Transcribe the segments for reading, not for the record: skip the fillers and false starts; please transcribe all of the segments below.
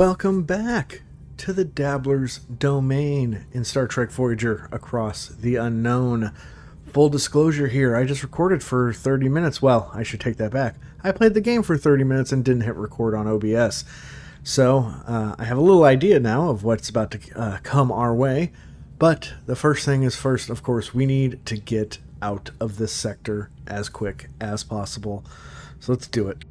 Welcome back to the Dabbler's Domain in Star Trek Voyager Across the Unknown. Full disclosure here, I just recorded for 30 minutes. Well, I should take that back. I played the game for 30 minutes and didn't hit record on OBS. So, I have a little idea now of what's about to come our way. But the first thing is first, of course, we need to get out of this sector as quick as possible. So let's do it.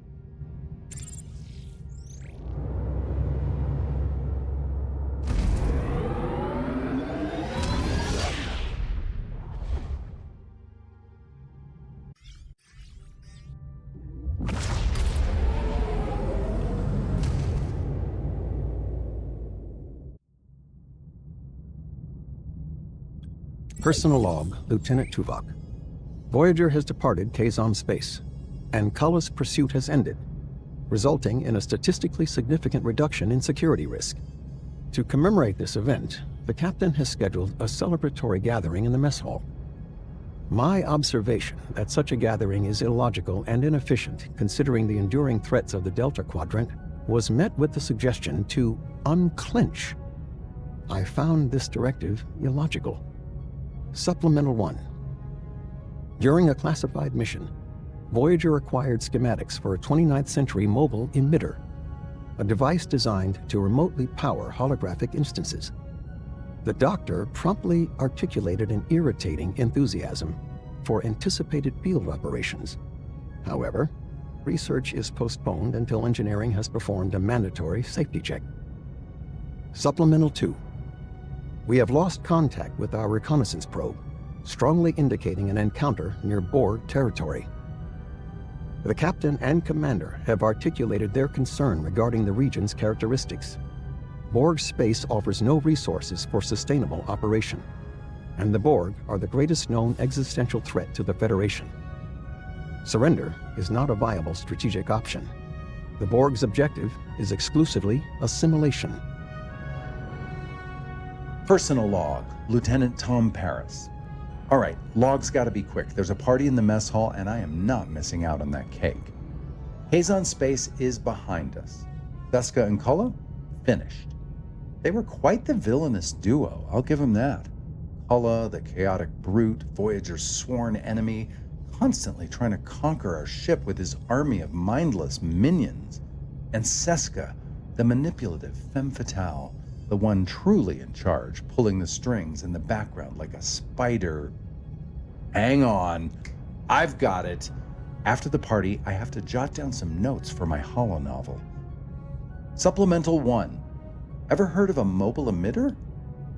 Personal log, Lieutenant Tuvok. Voyager has departed Kazon space, and Kulla's pursuit has ended, resulting in a statistically significant reduction in security risk. To commemorate this event, the captain has scheduled a celebratory gathering in the mess hall. My observation that such a gathering is illogical and inefficient, considering the enduring threats of the Delta Quadrant, was met with the suggestion to unclench. I found this directive illogical. Supplemental 1. During a classified mission, Voyager acquired schematics for a 29th century mobile emitter, a device designed to remotely power holographic instances. The Doctor promptly articulated an irritating enthusiasm for anticipated field operations. However, research is postponed until engineering has performed a mandatory safety check. Supplemental 2. We have lost contact with our reconnaissance probe, strongly indicating an encounter near BORG territory. The captain and commander have articulated their concern regarding the region's characteristics. BORG space offers no resources for sustainable operation, and the BORG are the greatest known existential threat to the Federation. Surrender is not a viable strategic option. The BORG's objective is exclusively assimilation. Personal log, Lieutenant Tom Paris. All right, log's gotta be quick. There's a party in the mess hall and I am not missing out on that cake. Kazon space is behind us. Seska and Kulla, finished. They were quite the villainous duo, I'll give them that. Kulla, the chaotic brute, Voyager's sworn enemy, constantly trying to conquer our ship with his army of mindless minions. And Seska, the manipulative femme fatale, the one truly in charge, pulling the strings in the background like a spider. Hang on, I've got it. After the party, I have to jot down some notes for my holonovel. Supplemental 1. Ever heard of a mobile emitter?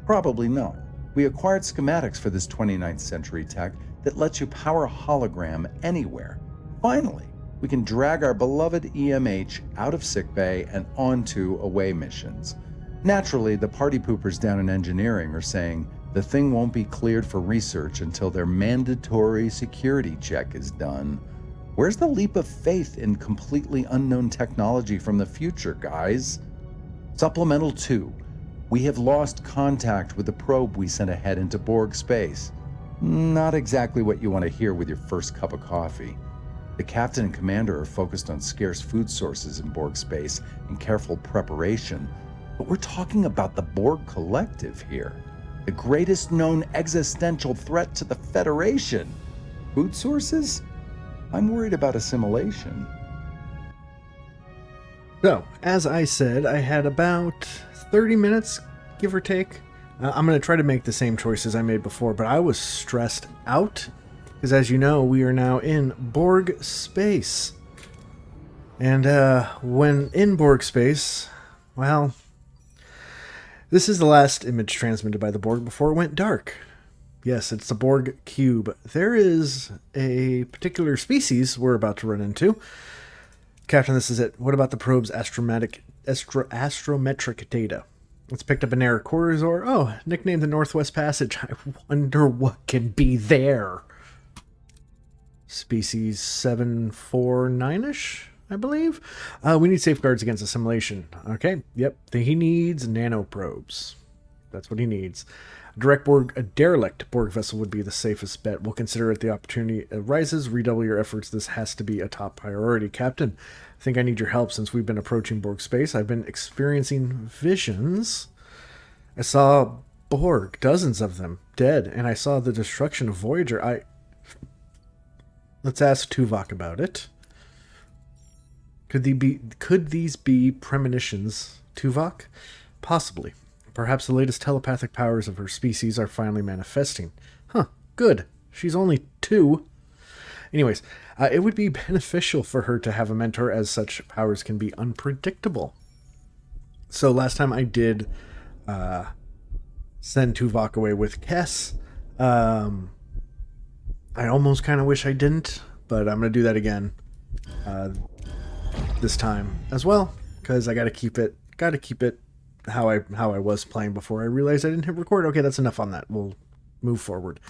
Probably not. We acquired schematics for this 29th century tech that lets you power a hologram anywhere. Finally, we can drag our beloved EMH out of sickbay and onto away missions. Naturally, the party poopers down in engineering are saying the thing won't be cleared for research until their mandatory security check is done. Where's the leap of faith in completely unknown technology from the future, guys? Supplemental 2. We have lost contact with the probe we sent ahead into BORG space. Not exactly what you want to hear with your first cup of coffee. The captain and commander are focused on scarce food sources in BORG space and careful preparation. But we're talking about the BORG Collective here, the greatest known existential threat to the Federation. Food sources? I'm worried about assimilation. So, as I said, I had about 30 minutes, give or take. I'm going to try to make the same choices I made before, but I was stressed out, because as you know, we are now in BORG space. And when in BORG space, well, this is the last image transmitted by the BORG before it went dark. Yes, it's the BORG cube. There is a particular species we're about to run into. Captain, this is it. What about the probe's astrometric data? It's picked up an error corridor. Oh, nicknamed the Northwest Passage. I wonder what can be there. Species 749-ish? I believe. We need safeguards against assimilation. Okay, yep. He needs nanoprobes. That's what he needs. A derelict Borg vessel would be the safest bet. We'll consider it the opportunity arises. Redouble your efforts. This has to be a top priority. Captain, I think I need your help since we've been approaching Borg space. I've been experiencing visions. I saw Borg, dozens of them, dead, and I saw the destruction of Voyager. Let's ask Tuvok about it. Could these be premonitions, Tuvok? Possibly. Perhaps the latest telepathic powers of her species are finally manifesting. Huh, good. She's only 2. Anyways, it would be beneficial for her to have a mentor, as such powers can be unpredictable. So last time I did send Tuvok away with Kess. I almost kind of wish I didn't, but I'm going to do that again this time as well, because I got to keep it how I was playing before I realized I didn't hit record. Okay, that's enough on that. We'll move forward.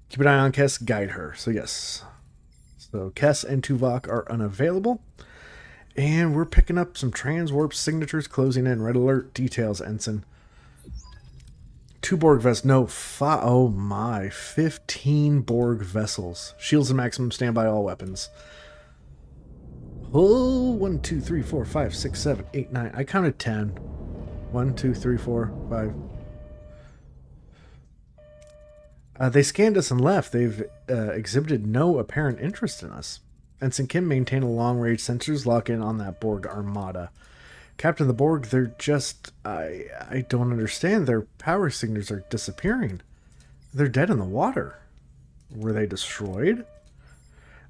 Keep an eye on Kess, guide her. So yes. So Kess and Tuvok are unavailable. And we're picking up some transwarp signatures closing in. Red alert, details, Ensign. 2 Borg vessels. No, oh my. 15 Borg vessels. Shields and maximum, standby all weapons. Oh, 1, 2, 3, 4, 5, 6, 7, 8, 9. I counted 10. 1, 2, 3, 4, 5. They scanned us and left. They've exhibited no apparent interest in us. Ensign Kim, maintain a long-range sensors, lock in on that Borg armada. Captain, the Borg, they're just... I don't understand. Their power signatures are disappearing. They're dead in the water. Were they destroyed?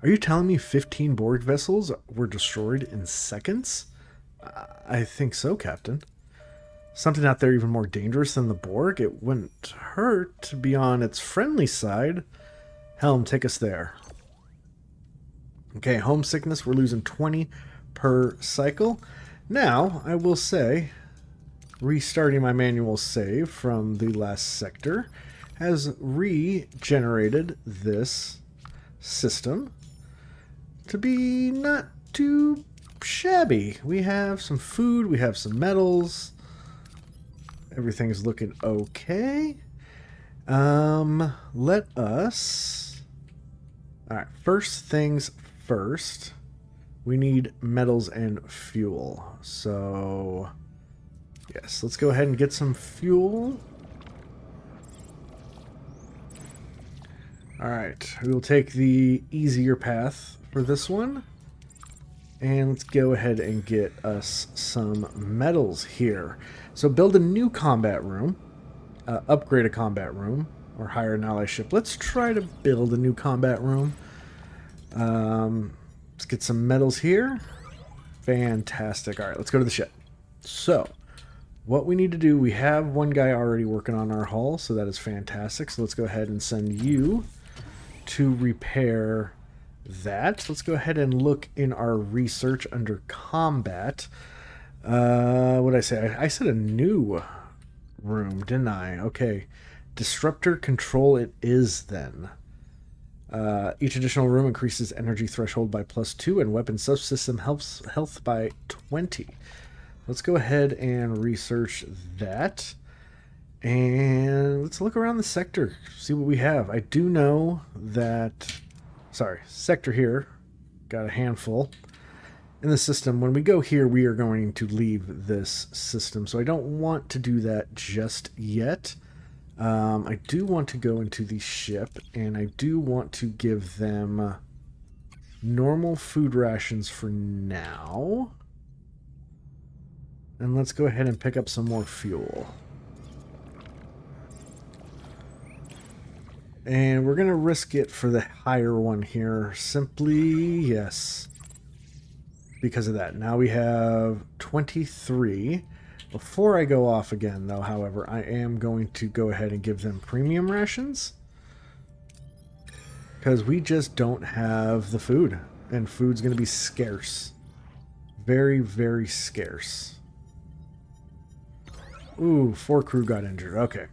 Are you telling me 15 Borg vessels were destroyed in seconds? I think so, Captain. Something out there even more dangerous than the Borg? It wouldn't hurt to be on its friendly side. Helm, take us there. Okay, homesickness, we're losing 20 per cycle. Now, I will say, restarting my manual save from the last sector has regenerated this system to be not too shabby. We have some food, we have some metals. Everything's looking okay. Let us... Alright, first things first. We need metals and fuel. So, yes, let's go ahead and get some fuel. Alright, we will take the easier path for this one. And let's go ahead and get us some metals here. So build a new combat room. Upgrade a combat room. Or hire an ally ship. Let's try to build a new combat room. Let's get some metals here. Fantastic. Alright, let's go to the ship. So, what we need to do, we have one guy already working on our hull, so that is fantastic. So let's go ahead and send you to repair that. Let's go ahead and look in our research under combat. What did I say? I said a new room, didn't I? Okay. Disruptor control it is then. Each additional room increases energy threshold by +2 and weapon subsystem helps health by 20. Let's go ahead and research that. And let's look around the sector, see what we have. I do know that... Sorry, sector here. Got a handful. In the system, when we go here, we are going to leave this system. So I don't want to do that just yet. I do want to go into the ship, and I do want to give them normal food rations for now. And let's go ahead and pick up some more fuel. And we're going to risk it for the higher one here. Simply, yes. Because of that. Now we have 23. Before I go off again, though, however, I am going to go ahead and give them premium rations. Because we just don't have the food. And food's going to be scarce. Very, very scarce. Ooh, 4 crew got injured. Okay.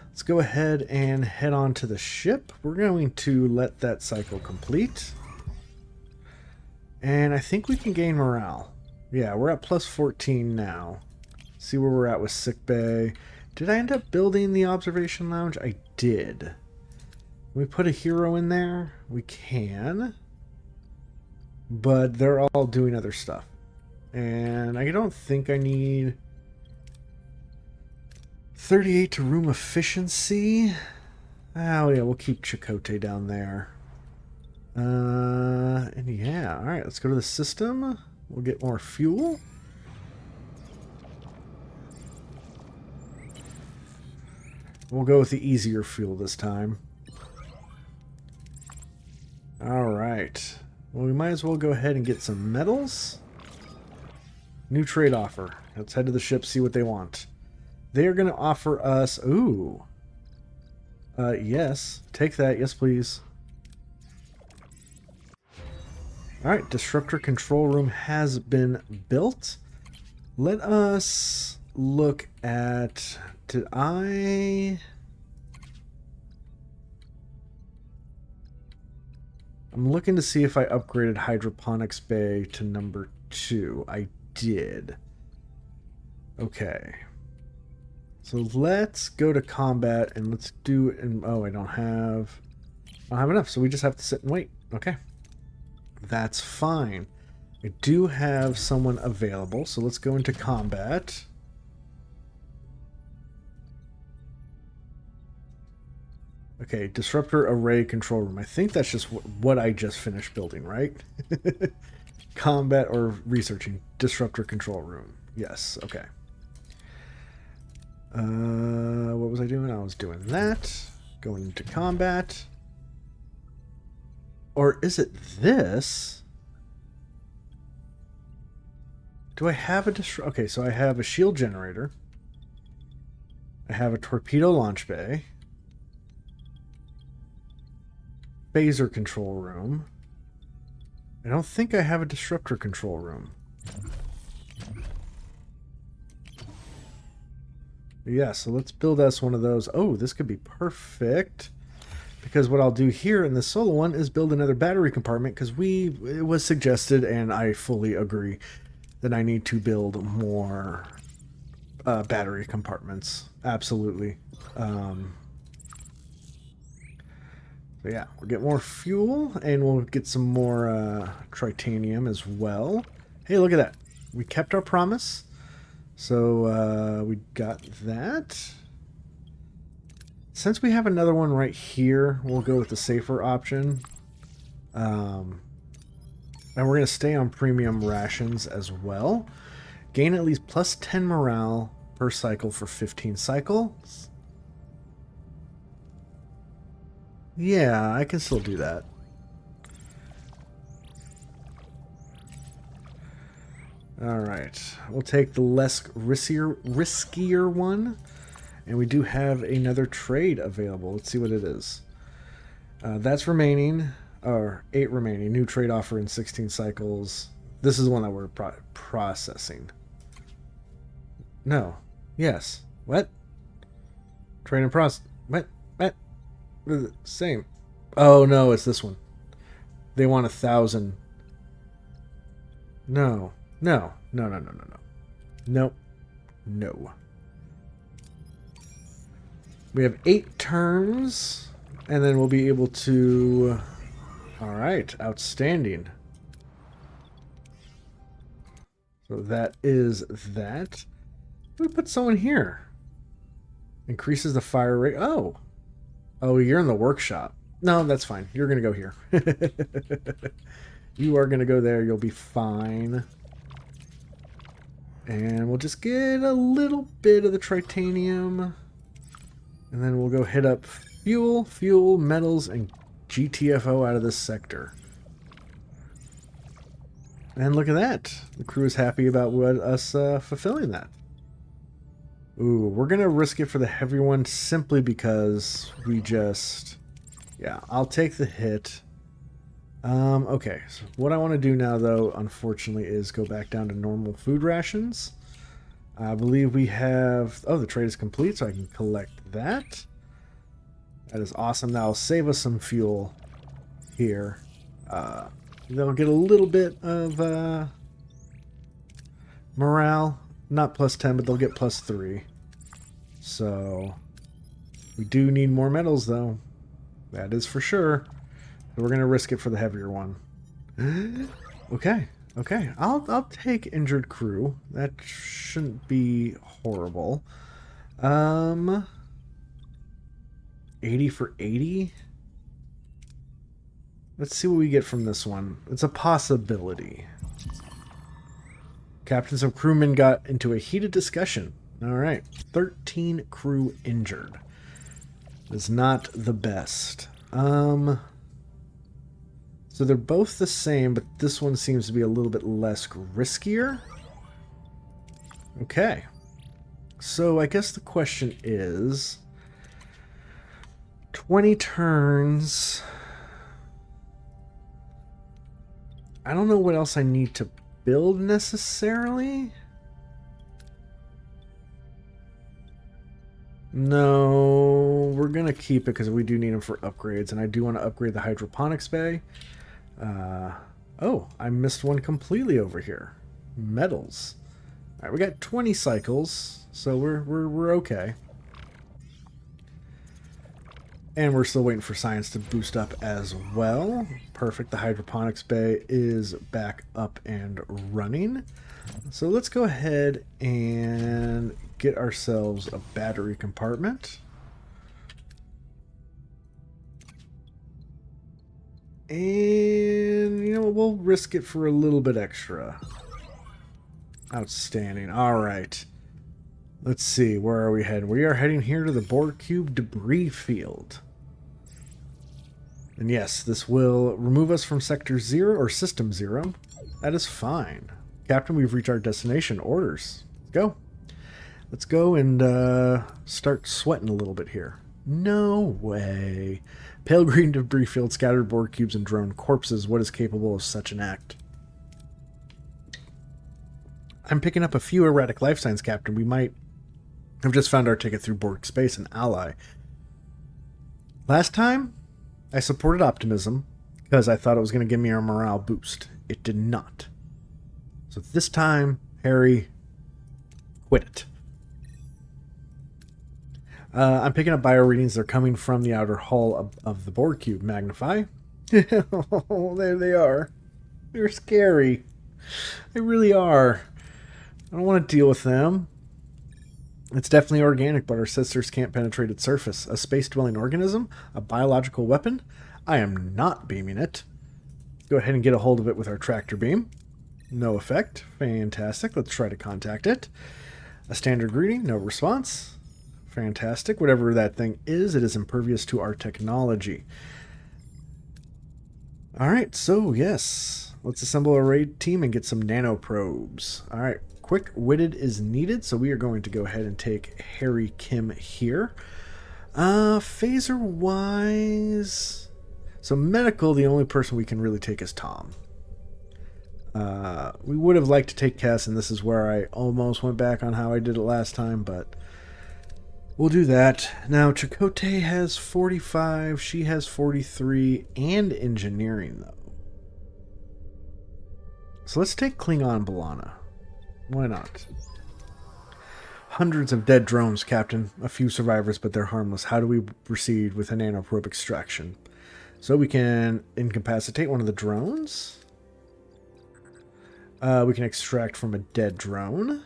Let's go ahead and head on to the ship. We're going to let that cycle complete. And I think we can gain morale. Yeah, we're at +14 now. See where we're at with sickbay. Did I end up building the observation lounge? I did. Can we put a hero in there? We can. But they're all doing other stuff. And I don't think I need 38 to room efficiency. Oh yeah, we'll keep Chakotay down there. And yeah, alright, let's go to the system. We'll get more fuel. We'll go with the easier fuel this time. Alright. Well, we might as well go ahead and get some metals. New trade offer. Let's head to the ship, see what they want. They are going to offer us... Ooh. Yes. Take that. Yes, please. Alright, disruptor control room has been built. Let us look at... Did I... I'm looking to see if I upgraded hydroponics bay to number 2. I did. Okay. So let's go to combat and let's do... And oh, I don't have enough, so we just have to sit and wait. Okay. That's fine. I do have someone available, so let's go into combat. Okay, disruptor array control room. I think that's just what I just finished building, right? Combat or researching. Disruptor control room. Yes, okay. What was I doing? I was doing that. Going into combat. Or is it this? Do I have a Okay, so I have a shield generator. I have a torpedo launch bay. Phaser control room. I don't think I have a disruptor control room. Yeah, so let's build us one of those. Oh, this could be perfect. Because what I'll do here in the solo one is build another battery compartment, because it was suggested, and I fully agree, that I need to build more battery compartments. Absolutely. So yeah, we'll get more fuel, and we'll get some more tritanium as well. Hey, look at that. We kept our promise. So we got that. Since we have another one right here, we'll go with the safer option. And we're going to stay on premium rations as well. Gain at least plus 10 morale per cycle for 15 cycles. Yeah, I can still do that. Alright, we'll take the less riskier one. And we do have another trade available. Let's see what it is. That's remaining, or 8 remaining. New trade offer in 16 cycles. This is the one that we're processing. No. Yes. What? Trade and process. What? Same. Oh, no, it's this one. They want 1,000. No. No. No, no, no, no, no. Nope. No. We have 8 turns, and then we'll be able to... Alright, outstanding. So that is that. We put someone here. Increases the fire rate. Oh. Oh, you're in the workshop. No, that's fine. You're going to go here. You are going to go there. You'll be fine. And we'll just get a little bit of the tritanium. And then we'll go hit up fuel, metals, and GTFO out of this sector. And look at that. The crew is happy about us fulfilling that. Ooh, we're going to risk it for the heavy one simply because we just... Yeah, I'll take the hit. Okay, so what I want to do now, though, unfortunately, is go back down to normal food rations. I believe we have... Oh, the trade is complete, so I can collect that. That is awesome. That'll save us some fuel here. They'll get a little bit of morale. Not plus 10, but they'll get plus 3. So we do need more metals, though. That is for sure. So we're going to risk it for the heavier one. Okay. Okay. I'll take injured crew. That shouldn't be horrible. 80 for 80? Let's see what we get from this one. It's a possibility. Captains and crewmen got into a heated discussion. Alright. 13 crew injured. That's not the best. So they're both the same, but this one seems to be a little bit less riskier. Okay. So I guess the question is 20 turns. I don't know what else I need to build necessarily. No, we're going to keep it because we do need them for upgrades, and I do want to upgrade the hydroponics bay. Oh, I missed one completely over here. Metals. All right, we got 20 cycles, so we're okay. And we're still waiting for science to boost up as well. Perfect. The hydroponics bay is back up and running. So let's go ahead and get ourselves a battery compartment. And, you know, we'll risk it for a little bit extra. Outstanding. All right. Let's see. Where are we heading? We are heading here to the BORG cube debris field. And yes, this will remove us from Sector 0 or System 0. That is fine. Captain, we've reached our destination. Orders. Let's go. Let's go and start sweating a little bit here. No way. Pale green debris field, scattered BORG cubes, and drone corpses. What is capable of such an act? I'm picking up a few erratic life signs, Captain. We might have just found our ticket through BORG space, an ally. Last time, I supported optimism because I thought it was going to give me a morale boost. It did not. So this time, Harry, quit it. I'm picking up bio readings. They're coming from the outer hull of the BORG cube. Magnify. Oh, there they are. They're scary. They really are. I don't want to deal with them. It's definitely organic, but our sisters can't penetrate its surface. A space-dwelling organism? A biological weapon? I am not beaming it. Go ahead and get a hold of it with our tractor beam. No effect. Fantastic. Let's try to contact it. A standard greeting. No response. Fantastic. Whatever that thing is, it is impervious to our technology. Alright, so yes. Let's assemble a raid team and get some nanoprobes. Alright, quick-witted is needed, so we are going to go ahead and take Harry Kim here. Phaser-wise... So medical, the only person we can really take is Tom. We would have liked to take Cass, and this is where I almost went back on how I did it last time, but... we'll do that. Now, Chakotay has 45, she has 43, and engineering, though. So let's take Klingon Balana. Why not? Hundreds of dead drones, Captain. A few survivors, but they're harmless. How do we proceed with a nanoprobe extraction? So we can incapacitate one of the drones. We can extract from a dead drone.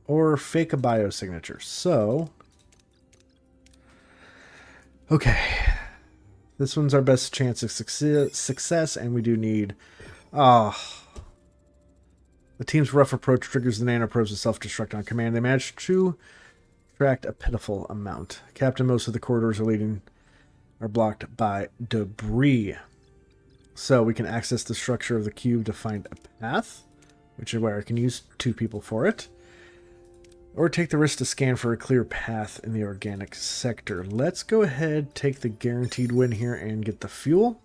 Or fake a biosignature. So, okay. This one's our best chance of success, and we do need... the team's rough approach triggers the nanoprobes to self-destruct on command. They managed to extract a pitiful amount. Captain, most of the corridors are blocked by debris. So we can access the structure of the cube to find a path, which is where I can use 2 people for it. Or take the risk to scan for a clear path in the organic sector. Let's go ahead, take the guaranteed win here, and get the fuel.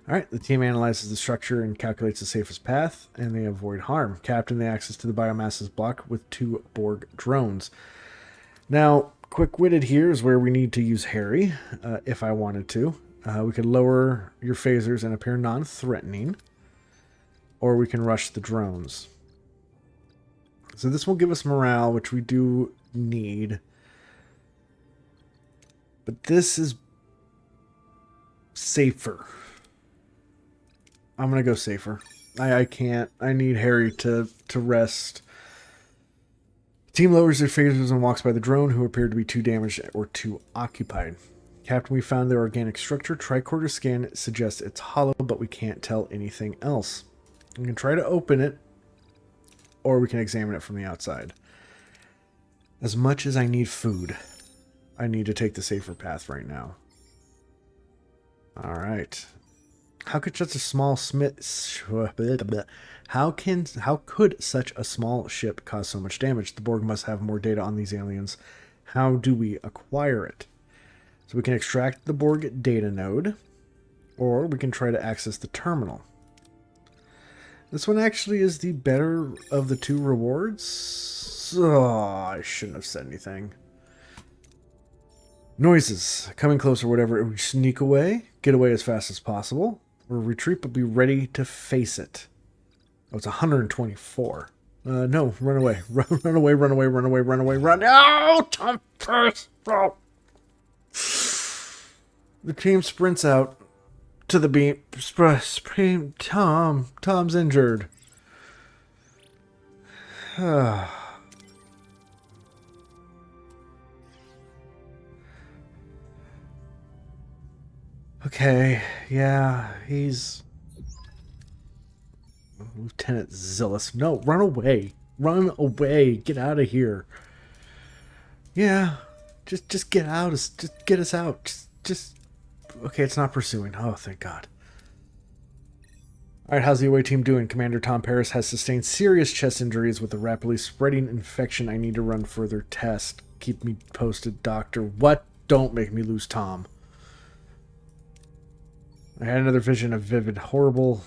Alright, the team analyzes the structure and calculates the safest path, and they avoid harm. Captain, the access to the biomass is blocked with 2 BORG drones. Now, quick-witted here is where we need to use Harry, if I wanted to. We could lower your phasers and appear non-threatening, or we can rush the drones. So this will give us morale, which we do need. But this is safer. I'm going to go safer. I can't. I need Harry to rest. Team lowers their phasers and walks by the drone, who appeared to be too damaged or too occupied. Captain, we found their organic structure. Tricorder scan suggests it's hollow, but we can't tell anything else. We can try to open it, or we can examine it from the outside. As much as I need food, I need to take the safer path right now. Alright. How could such a small How could such a small ship cause so much damage? The Borg must have more data on these aliens. How do we acquire it? So we can extract the Borg data node, or we can try to access the terminal. This one actually is the better of the two rewards. Oh, I shouldn't have said anything. Noises. Coming close or whatever. We sneak away. Get away as fast as possible. Or retreat, but be ready to face it. Oh, it's 124. No, run away. Run away, run away, run away, run away, run. Oh, Tom first. Oh. The team sprints out to the beam. Tom's injured. Okay, yeah, he's Lieutenant Zillus. No, run away. Run away. Get out of here. Yeah, just get out. Just get us out. Just okay, it's not pursuing. Oh, thank God. Alright, how's the away team doing? Commander Tom Paris has sustained serious chest injuries with a rapidly spreading infection. I need to run further tests. Keep me posted, Doctor. What? Don't make me lose Tom. I had another vision of vivid, horrible.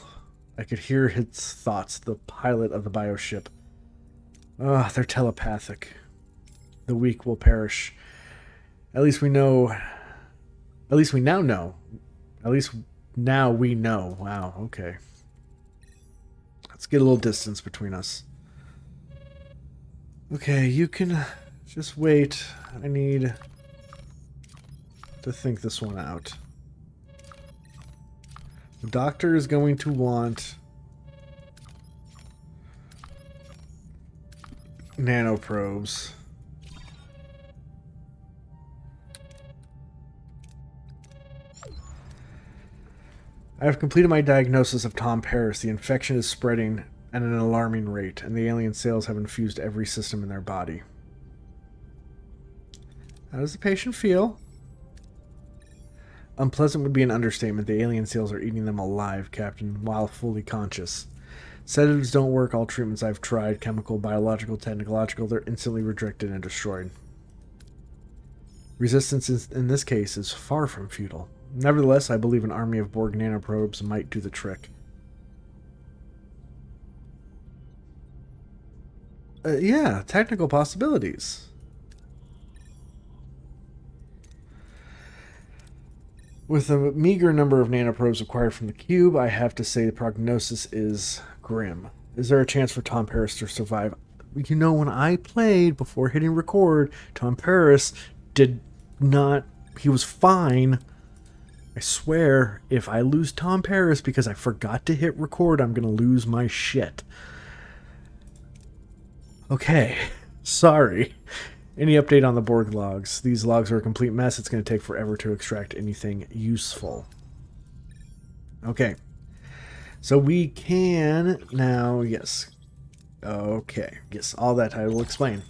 I could hear his thoughts, the pilot of the bioship. Ah, they're telepathic. The weak will perish. At least we know. At least we now know. At least now we know. Wow, okay. Let's get a little distance between us. Okay, you can just wait. I need to think this one out. The doctor is going to want nanoprobes. I have completed my diagnosis of Tom Paris. The infection is spreading at an alarming rate, and the alien cells have infused every system in their body. How does the patient feel? Unpleasant would be an understatement. The alien cells are eating them alive, Captain, while fully conscious. Sedatives don't work. All treatments I've tried, chemical, biological, technological, they're instantly rejected and destroyed. Resistance in this case is far from futile. Nevertheless, I believe an army of Borg nanoprobes might do the trick. Yeah, technical possibilities. With a meager number of nanoprobes acquired from the cube, I have to say the prognosis is grim. Is there a chance for Tom Paris to survive? You know, when I played before hitting record, Tom Paris did not... He was fine. I swear, if I lose Tom Paris because I forgot to hit record, I'm going to lose my shit. Okay, sorry. Any update on the Borg logs? These logs are a complete mess. It's going to take forever to extract anything useful. Okay. So we can now... Yes. Okay. Yes, all that I will explain.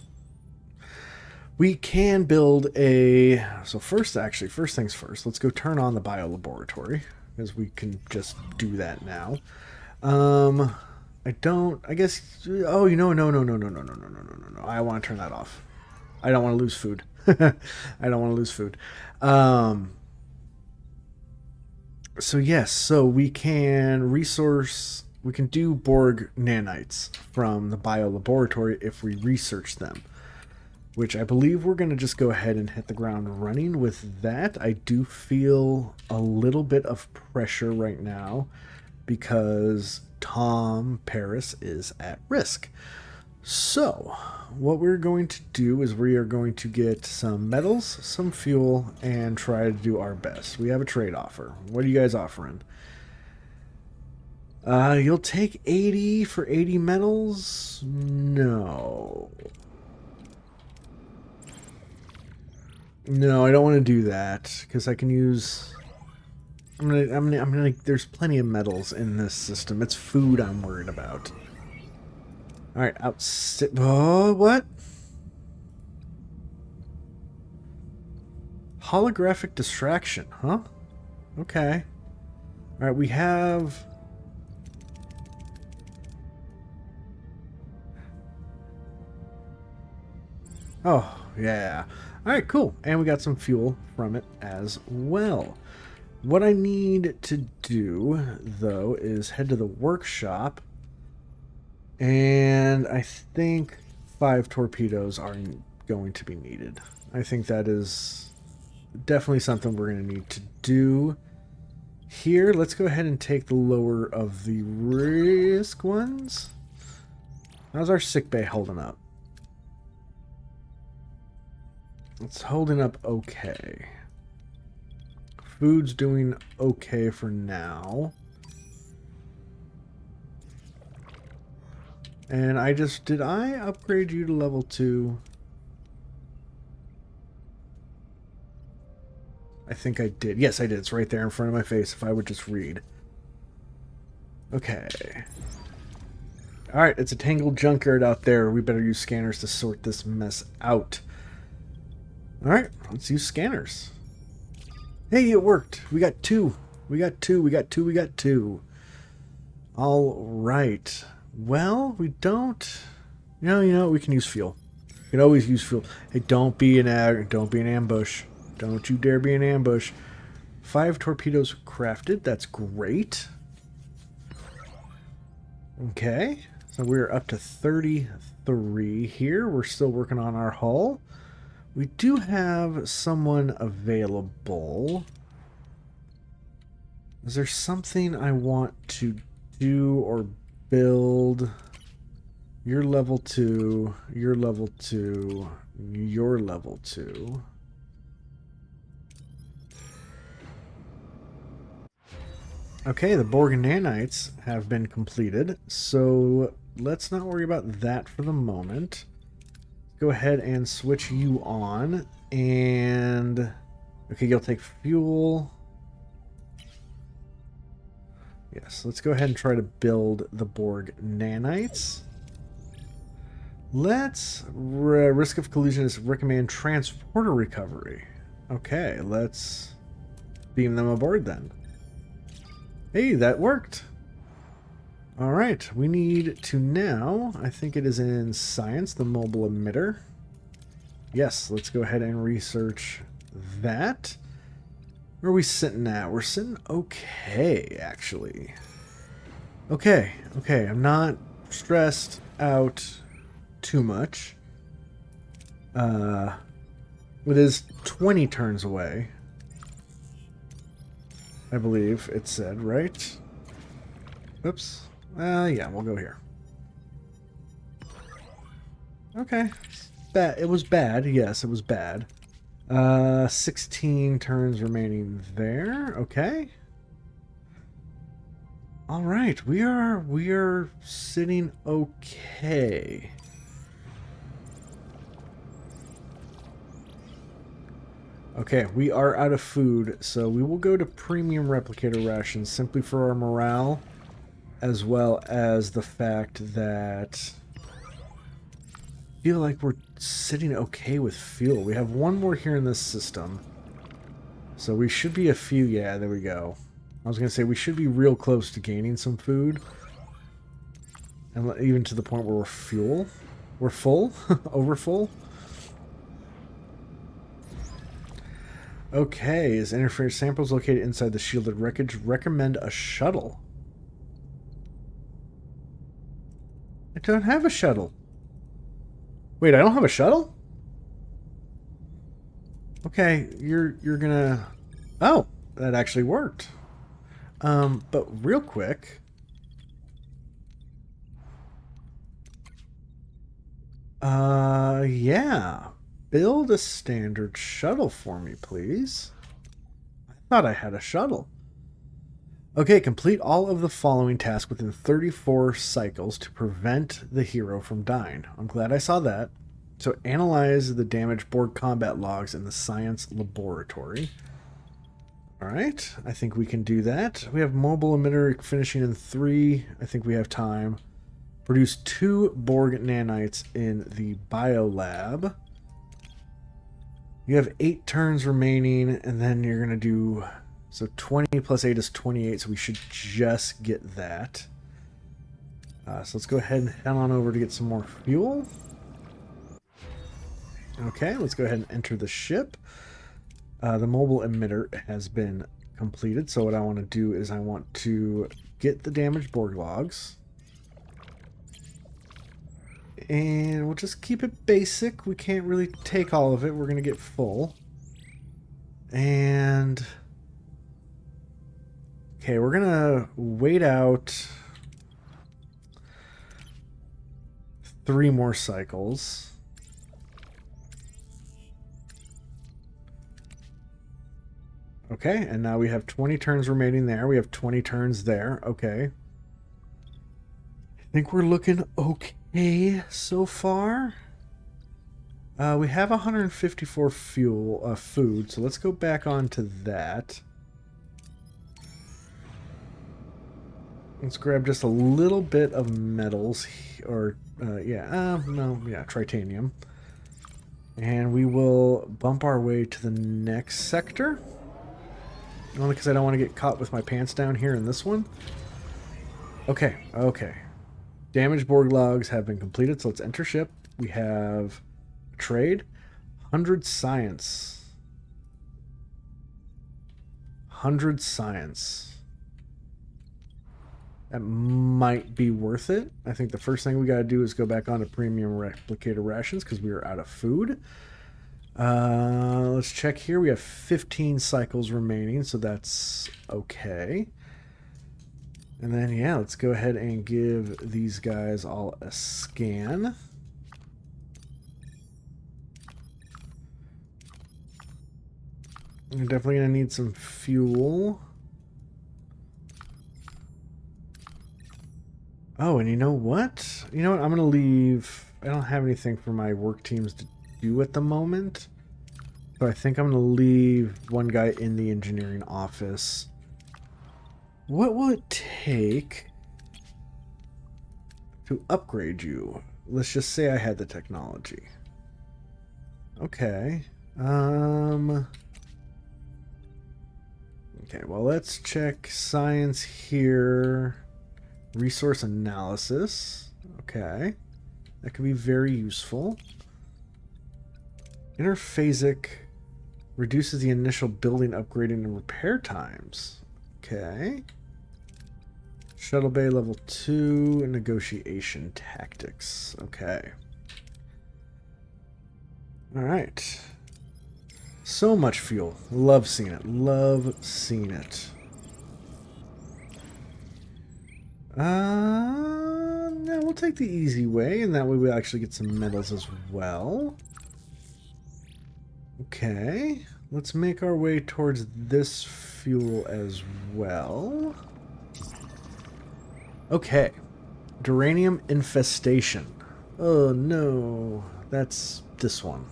We can build a... So first things first. Let's go turn on the biolaboratory, because we can just do that now. I guess... Oh, you know, no. I want to turn that off. I don't want to lose food. I don't want to lose food. So yes, so we can do Borg nanites from the biolaboratory if we research them. Which I believe we're going to just go ahead and hit the ground running with that. I do feel a little bit of pressure right now because Tom Paris is at risk. So, what we're going to do is we are going to get some metals, some fuel, and try to do our best. We have a trade offer. What are you guys offering? You'll take 80 for 80 metals? No. No, I don't want to do that because I can use. I'm gonna. There's plenty of metals in this system. It's food I'm worried about. All right, oh, what? Holographic distraction, huh? Okay. All right, we have. Oh, yeah. All right, cool. And we got some fuel from it as well. What I need to do, though, is head to the workshop. And I think 5 torpedoes are going to be needed. I think that is definitely something we're going to need to do. Here, let's go ahead and take the lower of the risk ones. How's our sickbay holding up? It's holding up okay. Food's doing okay for now. And did I upgrade you to level 2? I think I did. Yes, I did. It's right there in front of my face if I would just read. Okay. Alright, it's a tangled junkyard out there. We better use scanners to sort this mess out. Alright, let's use scanners. Hey, it worked. We got 2. We got 2. We got 2. We got 2. Alright. Well, we don't... You know, we can use fuel. We can always use fuel. Hey, don't be an ambush. Don't you dare be an ambush. 5 torpedoes crafted. That's great. Okay. So we're up to 33 here. We're still working on our hull. We do have someone available. Is there something I want to do or build? You're level 2. You're level 2. You're level 2. Okay, the BORG nanites have been completed, so let's not worry about that for the moment. Go ahead and switch you on, and okay, you'll take fuel. Yes, let's go ahead and try to build the BORG nanites. Let's risk of collision is recommend transporter recovery. Okay, let's beam them aboard then. Hey, that worked. All right, we need to now, I think it is in science, the mobile emitter. Yes, let's go ahead and research that. Where are we sitting at? We're sitting okay, actually. Okay, I'm not stressed out too much. It is 20 turns away. I believe it said, right? Oops. Yeah, we'll go here. Okay. It was bad. Yes, it was bad. 16 turns remaining there. Okay. All right. We are sitting okay. Okay, we are out of food, so we will go to premium replicator rations simply for our morale, as well as the fact that I feel like we're sitting okay with fuel. We have one more here in this system, so we should be a few. Yeah, there we go. I was going to say we should be real close to gaining some food, and even to the point where we're full, over full. Okay, is interference samples located inside the shielded wreckage? Recommend a shuttle. I don't have a shuttle. Wait, I don't have a shuttle? Okay, you're gonna... Oh, that actually worked. But real quick... Yeah. Build a standard shuttle for me, please. I thought I had a shuttle. Okay, complete all of the following tasks within 34 cycles to prevent the hero from dying. I'm glad I saw that. So analyze the damaged Borg combat logs in the science laboratory. Alright, I think we can do that. We have mobile emitter finishing in 3. I think we have time. Produce 2 Borg nanites in the biolab. You have 8 turns remaining, and then you're going to do... So 20 plus 8 is 28, so we should just get that. So let's go ahead and head on over to get some more fuel. Okay, let's go ahead and enter the ship. The mobile emitter has been completed, so what I want to do is I want to get the damaged Borg logs. And we'll just keep it basic. We can't really take all of it. We're going to get full. And... Okay, we're going to wait out 3 more cycles. Okay, and now we have 20 turns remaining there. We have 20 turns there. Okay. I think we're looking okay so far. We have 154 food, so let's go back onto that. Let's grab just a little bit of metals, or, titanium. And we will bump our way to the next sector. Only because I don't want to get caught with my pants down here in this one. Okay, okay. Damaged Borg logs have been completed, so let's enter ship. We have a trade. 100 science. 100 science. That might be worth it. I think the first thing we got to do is go back on to premium replicator rations because we are out of food. Let's check here. We have 15 cycles remaining, so that's okay. And then, yeah, let's go ahead and give these guys all a scan. We're definitely going to need some fuel. Oh, and you know what? You know what? I'm going to leave... I don't have anything for my work teams to do at the moment. So I think I'm going to leave one guy in the engineering office. What will it take to upgrade you? Let's just say I had the technology. Okay. Okay, well, let's check science here. Resource analysis. Okay. That could be very useful. Interphasic reduces the initial building upgrading and repair times. Okay. Shuttle bay level 2 negotiation tactics. Okay. Alright. So much fuel. Love seeing it. Love seeing it. No, we'll take the easy way, and that way we'll actually get some medals as well. Okay, let's make our way towards this fuel as well. Okay, Duranium infestation. Oh no, that's this one.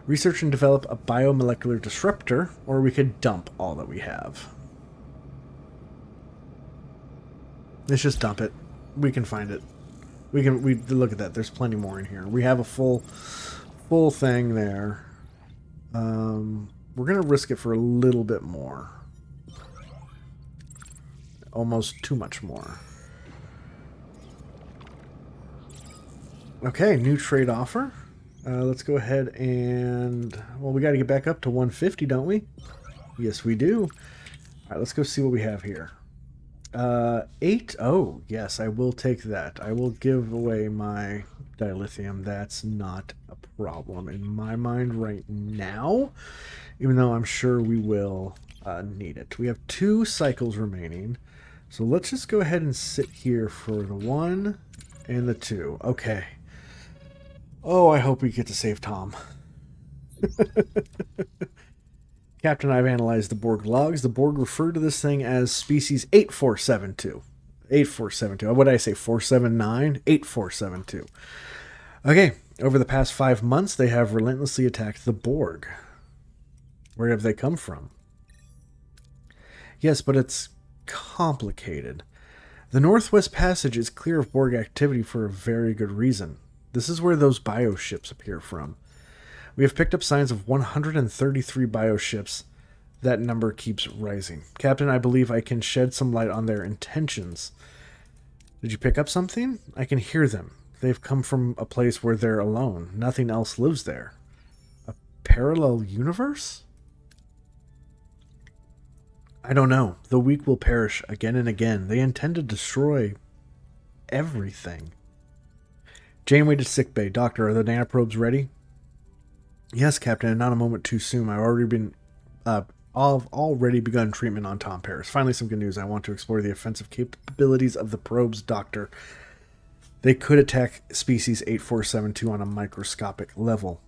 Research and develop a biomolecular disruptor, or we could dump all that we have. Let's just dump it. We can find it. We look at that. There's plenty more in here. We have a full thing there. We're gonna risk it for a little bit more. Almost too much more. Okay, new trade offer. Let's go ahead and... Well, we got to get back up to 150, don't we? Yes, we do. All right, let's go see what we have here. 8? Oh, yes, I will take that. I will give away my dilithium. That's not a problem in my mind right now, even though I'm sure we will need it. We have 2 cycles remaining, so let's just go ahead and sit here for the 1 and the 2. Okay. Oh, I hope we get to save Tom. Captain, I've analyzed the Borg logs. The Borg referred to this thing as species 8472. 8472. What did I say? 479? 8472. Okay, over the past 5 months, they have relentlessly attacked the Borg. Where have they come from? Yes, but it's complicated. The Northwest Passage is clear of Borg activity for a very good reason. This is where those bioships appear from. We have picked up signs of 133 bioships. That number keeps rising. Captain, I believe I can shed some light on their intentions. Did you pick up something? I can hear them. They've come from a place where they're alone. Nothing else lives there. A parallel universe? I don't know. The weak will perish again and again. They intend to destroy everything. Janeway to sickbay. Doctor, are the nanoprobes ready? Yes, Captain, and not a moment too soon. I've already begun treatment on Tom Paris. Finally, some good news. I want to explore the offensive capabilities of the probes, Doctor. They could attack species 8472 on a microscopic level.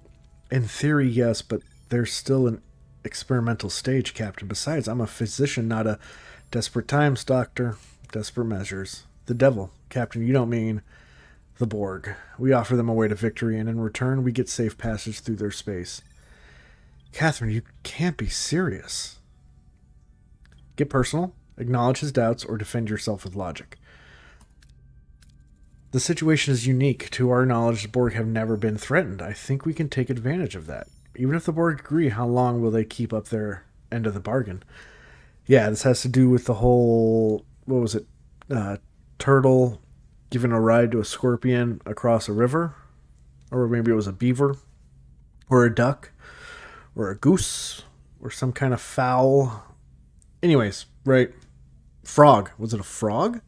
In theory, yes, but they're still an experimental stage, Captain. Besides, I'm a physician, not a desperate times, Doctor. Desperate measures. The devil. Captain, you don't mean the Borg. We offer them a way to victory, and in return, we get safe passage through their space. Catherine, you can't be serious. Get personal, acknowledge his doubts, or defend yourself with logic. The situation is unique. To our knowledge, the Borg have never been threatened. I think we can take advantage of that. Even if the Borg agree, how long will they keep up their end of the bargain? Yeah, this has to do with the whole, what was it, turtle giving a ride to a scorpion across a river? Or maybe it was a beaver? Or a duck? Or a goose? Or some kind of fowl? Anyways, right. Frog. Was it a frog?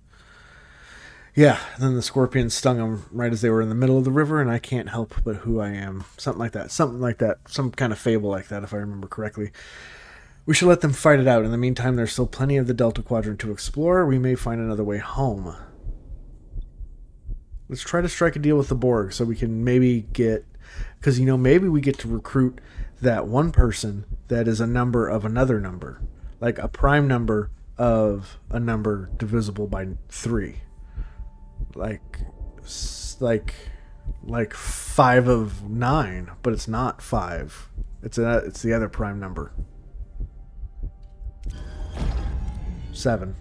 Yeah, then the scorpion stung him right as they were in the middle of the river, and I can't help but who I am. Something like that. Something like that. Some kind of fable like that, if I remember correctly. We should let them fight it out. In the meantime, there's still plenty of the Delta Quadrant to explore. We may find another way home. Let's try to strike a deal with the Borg so we can maybe get... Because, maybe we get to recruit that one person that is a number of another number. Like a prime number of a number divisible by 3. Like 5 of 9, but it's not 5. It's the other prime number. 7.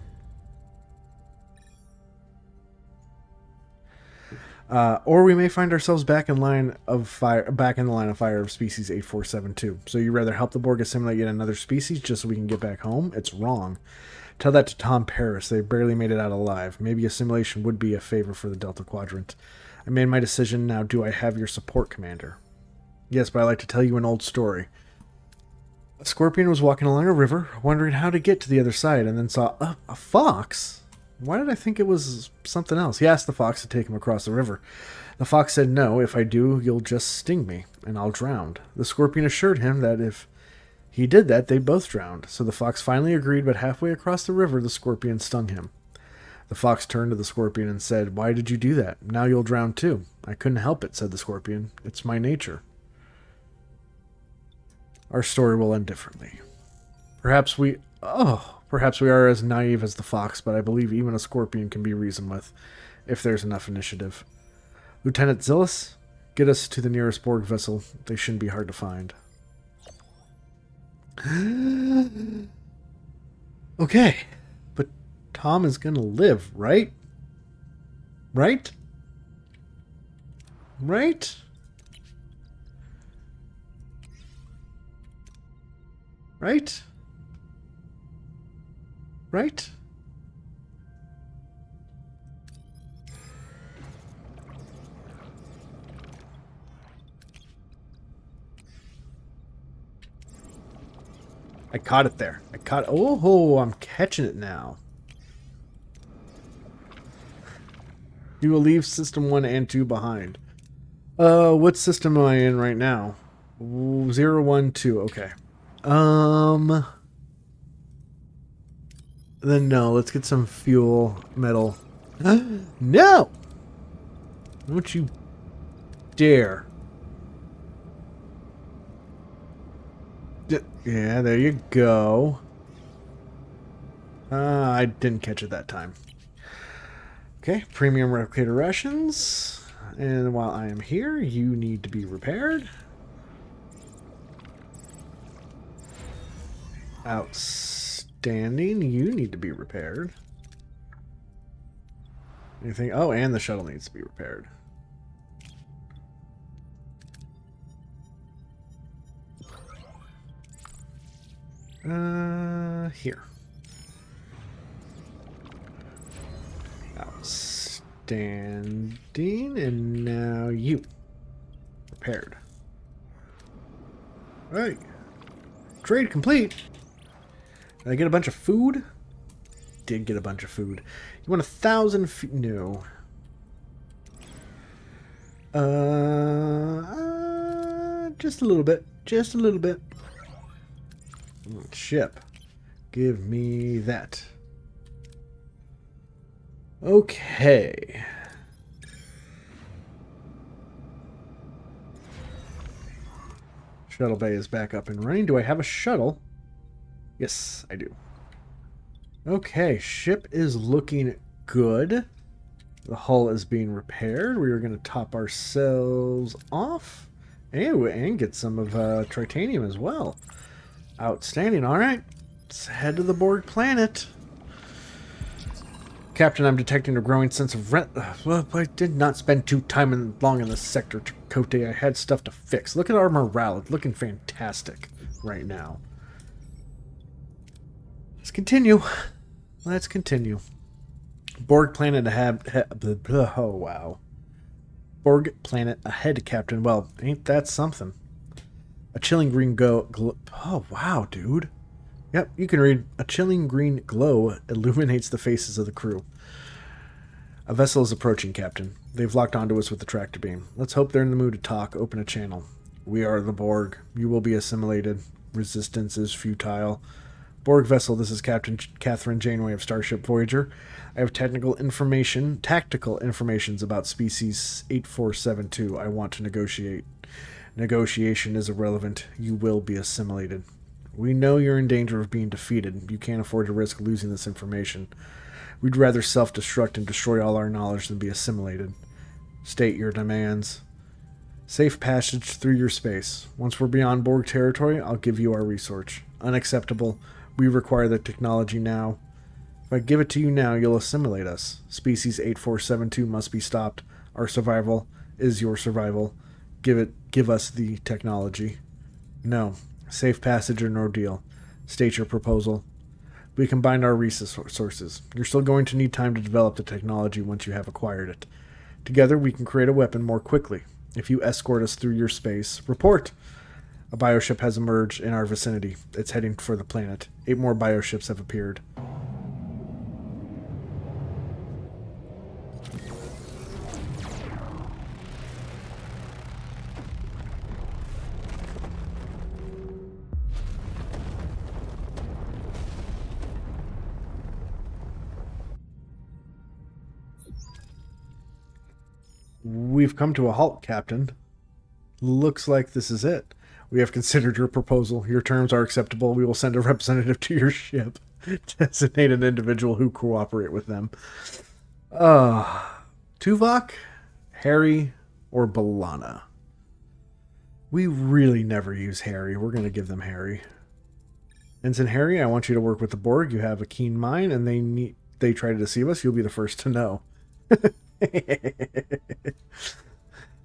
Or we may find ourselves back in the line of fire of species 8472. So you rather help the Borg assimilate yet another species just so we can get back home? It's wrong. Tell that to Tom Paris. They barely made it out alive. Maybe assimilation would be a favor for the Delta Quadrant. I made my decision. Now do I have your support, Commander? Yes, but I'd like to tell you an old story. A scorpion was walking along a river, wondering how to get to the other side, and then saw a fox. Why did I think it was something else? He asked the fox to take him across the river. The fox said, "No, if I do, you'll just sting me, and I'll drown." The scorpion assured him that if he did that, they both drowned. So the fox finally agreed, but halfway across the river, the scorpion stung him. The fox turned to the scorpion and said, "Why did you do that? Now you'll drown too." "I couldn't help it," said the scorpion. "It's my nature." Our story will end differently. Perhaps we are as naive as the fox, but I believe even a scorpion can be reasoned with, if there's enough initiative. Lieutenant Zillis, get us to the nearest Borg vessel. They shouldn't be hard to find. Okay, but Tom is gonna live, right? Right? Right? Right? Right? I caught it there. Oh, I'm catching it now. You will leave system 1 and 2 behind. What system am I in right now? 0, 1, 2. Okay. Then no, let's get some fuel, metal. No! Don't you dare. Yeah, there you go. I didn't catch it that time. Okay, premium replicator rations. And while I am here, you need to be repaired. Outstanding. You need to be repaired. Anything? Oh, and the shuttle needs to be repaired. Here. Outstanding. And now you. Repaired. All right. Trade complete. Did I get a bunch of food? Did get a bunch of food. You want 1,000 feet? No. Just a little bit. Just a little bit. Ship. Give me that. Okay. Shuttle bay is back up and running. Do I have a shuttle? Yes, I do. Okay, ship is looking good. The hull is being repaired. We are going to top ourselves off. And get some of titanium as well. Outstanding. All right. Let's head to the Borg planet. Captain, I'm detecting a growing sense of well, I did not spend long in this sector, Chakotay. I had stuff to fix. Look at our morale. It's looking fantastic right now. Let's continue. Let's continue. Borg planet ahead. Oh, wow. Borg planet ahead, Captain. Well, ain't that something? A chilling green oh, wow, dude. Yep, you can read. A chilling green glow illuminates the faces of the crew. A vessel is approaching, Captain. They've locked onto us with the tractor beam. Let's hope they're in the mood to talk. Open a channel. We are the Borg. You will be assimilated. Resistance is futile. Borg vessel, this is Captain Catherine Janeway of Starship Voyager. I have tactical informations about species 8472. I want to negotiate. Negotiation is irrelevant. You will be assimilated. We know you're in danger of being defeated. You can't afford to risk losing this information. We'd rather self-destruct and destroy all our knowledge than be assimilated. State your demands. Safe passage through your space. Once we're beyond Borg territory, I'll give you our resource. Unacceptable. We require the technology now. If I give it to you now, you'll assimilate us. Species 8472 must be stopped. Our survival is your survival. Give us the technology. No. Safe passage or no deal. State your proposal. We combine our resources. You're still going to need time to develop the technology once you have acquired it. Together, we can create a weapon more quickly. If you escort us through your space, report. A bioship has emerged in our vicinity. It's heading for the planet. 8 more bioships have appeared. We've come to a halt, Captain. Looks like this is it. We have considered your proposal. Your terms are acceptable. We will send a representative to your ship. Designate an individual who cooperate with them. Tuvok, Harry, or B'Elanna? We really never use Harry. We're going to give them Harry. Ensign Harry, I want you to work with the Borg. You have a keen mind, and they try to deceive us. You'll be the first to know.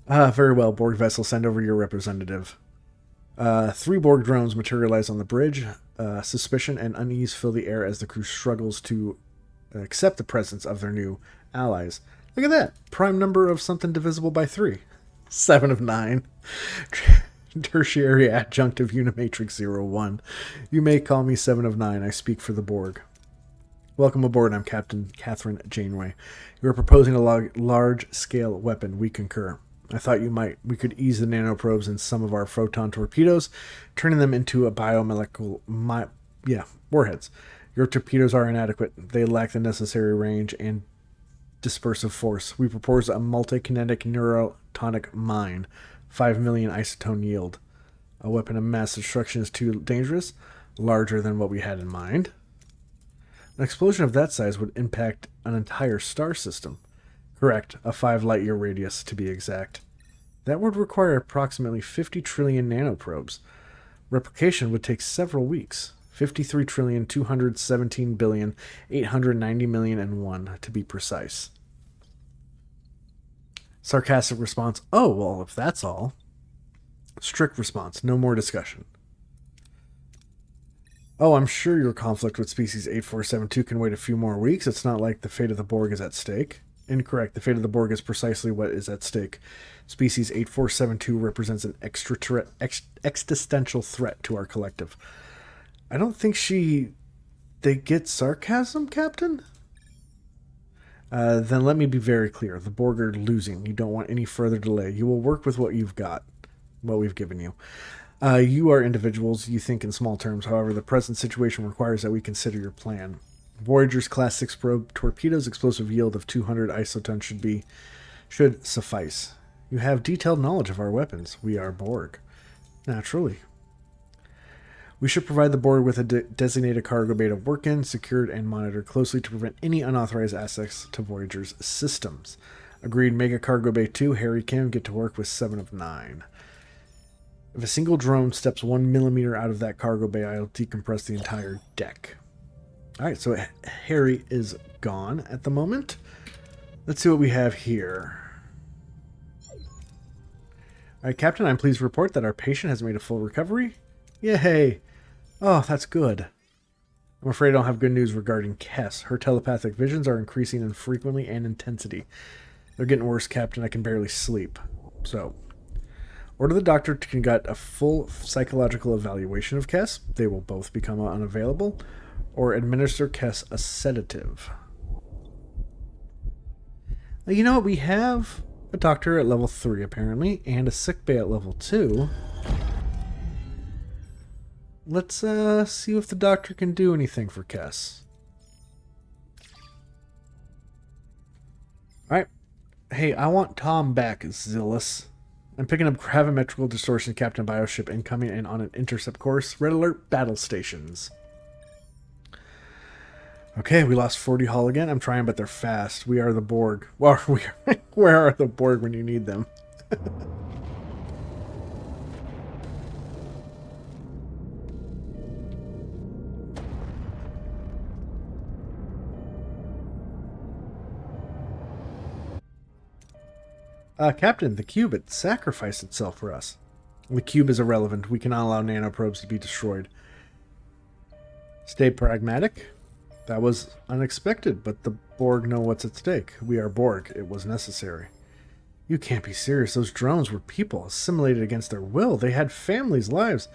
Very well, Borg vessel. Send over your representative. 3 Borg drones materialize on the bridge. Suspicion and unease fill the air as the crew struggles to accept the presence of their new allies. Look at that. Prime number of something divisible by 3. 7 of 9. Tertiary adjunctive Unimatrix 01. You may call me 7 of 9. I speak for the Borg. Welcome aboard. I'm Captain Catherine Janeway. You are proposing a large-scale weapon. We concur. I thought you might. We could ease the nanoprobes in some of our photon torpedoes, turning them into a biomolecule warheads. Your torpedoes are inadequate. They lack the necessary range and dispersive force. We propose a multi-kinetic neurotonic mine, 5 million isotone yield. A weapon of mass destruction is too dangerous, larger than what we had in mind. An explosion of that size would impact an entire star system. Correct, a 5 light-year radius to be exact. That would require approximately 50 trillion nanoprobes. Replication would take several weeks. 53,217,890,000,001 to be precise. Sarcastic response, oh, well, if that's all. Strict response, no more discussion. Oh, I'm sure your conflict with species 8472 can wait a few more weeks. It's not like the fate of the Borg is at stake. Incorrect. The fate of the Borg is precisely what is at stake. Species 8472 represents an existential threat to our collective. I don't think they get sarcasm, Captain? Then let me be very clear. The Borg are losing. You don't want any further delay. You will work with what you've got, what we've given you. You are individuals. You think in small terms. However, the present situation requires that we consider your plan. Voyager's Class 6 probe torpedoes explosive yield of 200 isotons should suffice. You have detailed knowledge of our weapons. We are Borg. Naturally. We should provide the Borg with a designated cargo bay to work in, secured and monitored closely to prevent any unauthorized access to Voyager's systems. Agreed. Mega Cargo Bay 2, Harry Kim, get to work with 7 of 9. If a single drone steps 1 millimeter out of that cargo bay, I'll decompress the entire deck. Alright, so Harry is gone at the moment. Let's see what we have here. Alright, Captain, I'm pleased to report that our patient has made a full recovery. Yay! Oh, that's good. I'm afraid I don't have good news regarding Kess. Her telepathic visions are increasing in frequency and intensity. They're getting worse, Captain. I can barely sleep. So, order the doctor to conduct a full psychological evaluation of Kess. They will both become unavailable. Or administer Kess a sedative. Now, you know what? We have a doctor at level 3, apparently, and a sickbay at level 2. Let's see if the doctor can do anything for Kess. Alright. Hey, I want Tom back, Zillus. I'm picking up gravimetrical distortion, Captain Bioship, and coming in on an intercept course. Red alert, battle stations. Okay, we lost 40 hull again. I'm trying, but they're fast. We are the Borg. Well, where are the Borg when you need them? Captain, the cube, it sacrificed itself for us. The cube is irrelevant. We cannot allow nanoprobes to be destroyed. Stay pragmatic. That was unexpected, but the Borg know what's at stake. We are Borg. It was necessary. You can't be serious. Those drones were people, assimilated against their will. They had families, lives.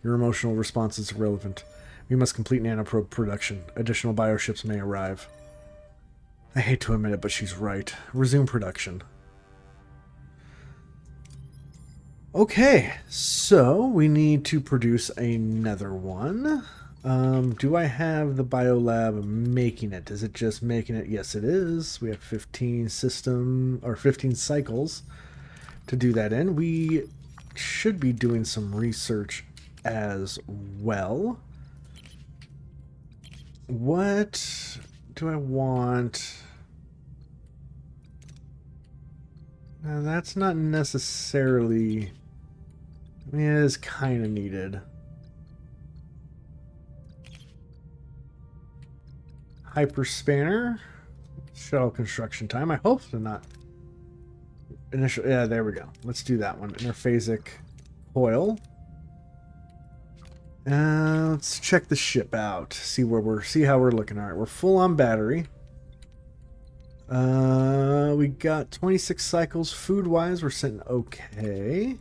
Your emotional response is irrelevant. We must complete nanoprobe production. Additional bioships may arrive. I hate to admit it, but she's right. Resume production. Okay, so we need to produce another one. Do I have the biolab making it? Is it just making it? Yes, it is. We have 15 cycles to do that in. We should be doing some research as well. What do I want? Now, that's not necessarily... I mean, it is kind of needed. Hyperspanner. Shuttle construction time. I hope they're not... Initial... Yeah, there we go. Let's do that one. Interphasic coil. Let's check the ship out. See how we're looking. Alright, we're full on battery. We got 26 cycles. Food-wise, we're sitting okay.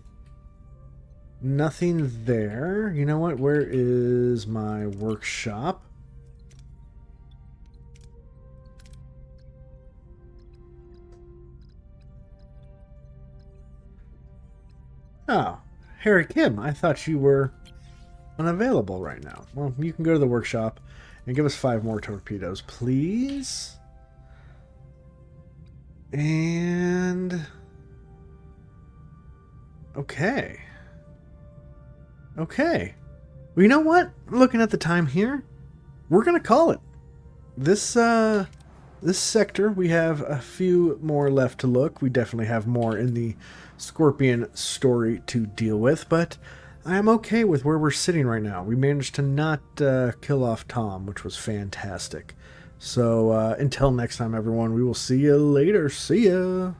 Nothing there. You know what? Where is my workshop? Oh, Harry Kim, I thought you were unavailable right now. Well, you can go to the workshop and give us 5 more torpedoes, please. And... okay. Okay. Well, you know what? Looking at the time here, we're going to call it. This sector, we have a few more left to look. We definitely have more in the Scorpion story to deal with, but I am okay with where we're sitting right now. We managed to not kill off Tom, which was fantastic. So until next time, everyone, we will see you later. See ya!